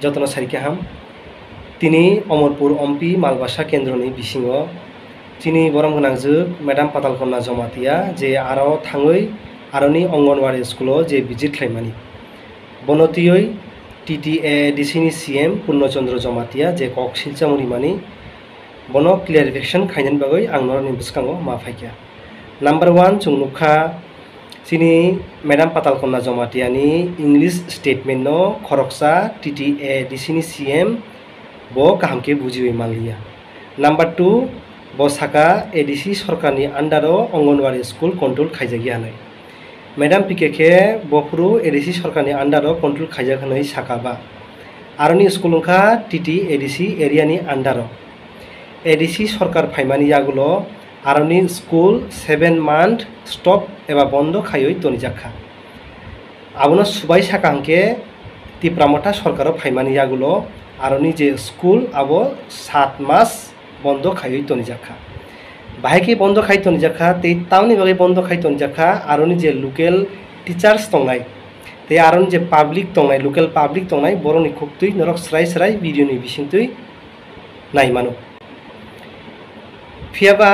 যত্ন সারিকাহাম তিনি অমরপুর অম্পি মালবাসা কেন্দ্রনি বিসিङाव চিনি বরম गोनांजोग मेडाम पातालकन्या जमातिया जे आरो थाङै आरोनि अंगनवाड़ी स्कुलाव जे विजिट खालामनानै बनतियै TTADCनि CM पूर्णचंद्र जमातिया जे कक सिलचामुरि मानि बनो क्लियारिफिकेशन खायनायनि बागै आं नरनि बिसकाङाव मा फायखिया नम्बर 1 जों नुखा चिनि मेडाम पातालकन्या जमातियानि इंलिश स्टेटमेंट नो खरकसा TTADCनि CM बो गाहामके बुजियै मानलिया नम्बर 2 बसाका ADC सरकारनि आन्डाराव अंगनवाड़ी स्कुल कंट्रोल खायजागिया हानाय मेडाम पिकेके बफ्रु ADC सरकारनि आन्डाराव कंट्रोल खायजाखानाय साकाबा आरोनि स्कुल उनखा TTADC एरियानि आन्डाराव ADC सरकार फाइमानि यागुलो आरोनि स्कुल 7 मान्थ स्टप एबा बन्द खायै तनिजाखा आबुनो सुबाय साकांके तिप्रामटा सरकाराव फाइमानि यागुलो आरोनि जे स्कुल आबो 7 मास बंद खायै तनिजाखा बाहायके बंद खायै तनिजाखा ते टाउननि बागै बंद खायै तनिजाखा आरोनि जे लोकेल टीचार्स दंनाय ते आरोनि जे पाब्लिक दंनाय लोकेल पाब्लिक दंनाय बरनि खुक्तै नरक स्राय स्राय भिडियोनि बिसिंतै नायमानो फियाबा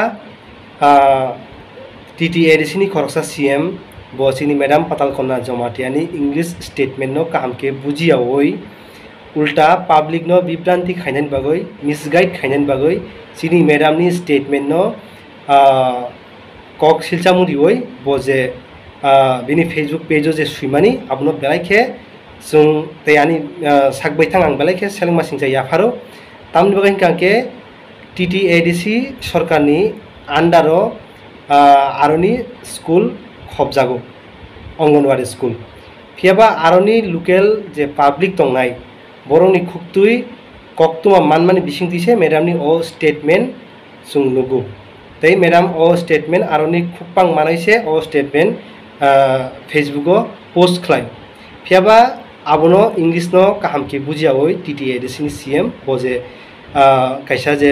TTADCनि खरकसा CM बसिनि मेडाम पातालकन्या जमातियानि इंलिश स्टेटमेंट नो कामके बुजियावै उल्टा पब्लिक नो विभ्रांति खायनायनि बागै मिसगाइड खायनायनि बागै चिनि मेडामनि स्टेटमेंट नो कक सिलचामुरियै बजे बिनि फेसबुक पेजो जे सुइमानि आबनो बेलायखे जों तयानि साकबैथां आं बेलायखे सेलेंमासिं जाय याफारो तामनि बागै कांके TTADC सरकारनि आन्डाराव आरोनि स्कुल खबजागौ अंगनवाड़ी स्कुल फियाबा आरोनि लोकेल जे पब्लिक दंनाय बरंनि खुक्तुई कक्तुमा मानमानि बिसिंतिसे मेडामनि ओ स्टेटमेंट जों नुगौ तै मेडाम ओ स्टेटमेंट आरोनि खुपां मानायसे ओ स्टेटमेंट फेसबुकआव पोस्ट खालाय फियाबा आबनो इंलिश नो काहामके बुजियावै TTADCनि CM बजे कायसा जे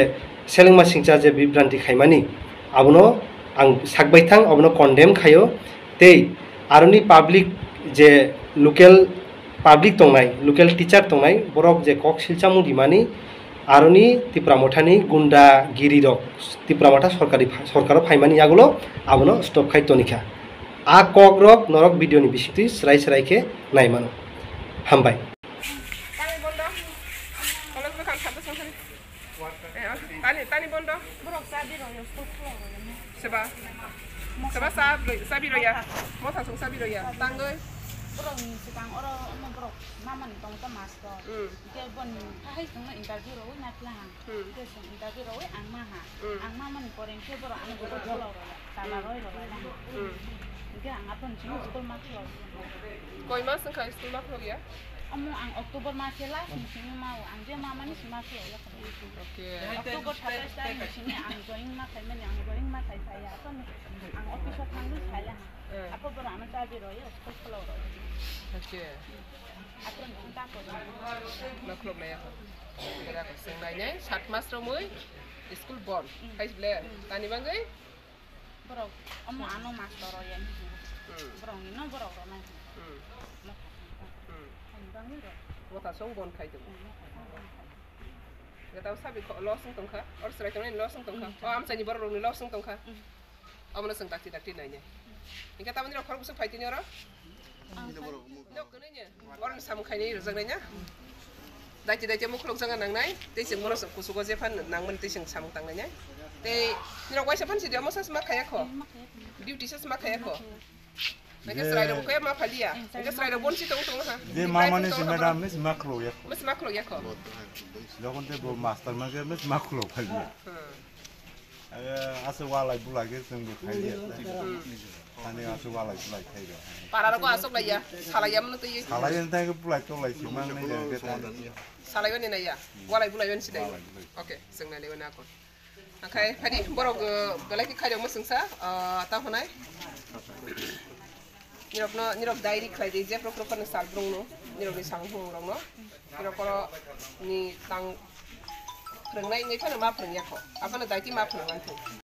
सेलेंमा सिंचा जे विभ्रांति खायमानि आबनो आं साकबैथां आबनो कन्डेम खायो तै आरोनि पब्लिक जे लोकेल पब्लिक दंनाय लोकेल टीचार दंनाय बरक जे कक सिलचामुरि मानि आरोनि तिप्रामटानि गुन्डा गिरि रक तिप्रामटा सरकाराव फाइमानि यागुलो आबनो स्टप खाय तनिखा आ कक रक नरक भिडियोनि बिसिंति स्राय स्रायके नायमानो हामबाय Tani bondo. Seba. Seba sabi roya. Mota sung sabi roya. Tangoy. Bro ni sedang orang bro. Mama ni tong master. Dia pun hai tong interview ro na plan. Dia sung interview ro ang maha. Ang mama ni poreng ke bro anu go jolo ro. Tala roi ro la. Dia ang apun sing school mak lo. Koi mas sung kai school mak lo ya? Amu ang Oktober masih lah, sini mau ang dia mama ni masih ya. Oke. Oktober sampai sekarang sini ang join mak saya apa nih? Ang office tangguh saya. Apa beranak cabai roya, sekolah kalau roya. Oke. Apa minta kau? Mak lo ya. Kira aku sengaja 7 mas romoy school bond. Kais bela. Tani banggai? Bro, amu anu master roya ni. Bro ni no bro roya. Mota song bon khai tu. Gak tahu sabi kok losung tongka, or serai tongka ni losung tongka. Oh am sani baru ni losung tongka. Am na seng takti nanya. Ingka tahu ni orang busuk fighting orang? Nok kenanya. Orang sam khai ni rozang nanya. Dai muklok jangan nang nai. Tei sing mono kusuko jepan nang men tei sing sam tang nanya. Tei ni orang wajib pan si dia masa semak kaya ko. Duty sa semak kaya ko. Mereka serai dong kaya apa dia? Mereka serai dong bon si tong ha. Dia mama ni si madam ni makro ya. Mas makro ya ko. Jangan dia bawa master macam ni makro kali. Asal walai bulai ke sengguh kali. Tani asal walai bulai kali. Para aku asok lah ya. Salah ya menurut you. Salah yang tadi bulai tu lagi cuma ni jangan kita. Salah yang ni ya. Walai bulai yang sidai. Oke, sengal lewan aku. Okay, tadi borok belai kita kaya masing sa. Tahu nai? Nirok diary kaya dia je pro kan sal brung no. Nirok ni sang hong rong no. Nirok kalau ni tang. Reng nai ngai kan map reng ya ko. Apa na diary map reng kan tu.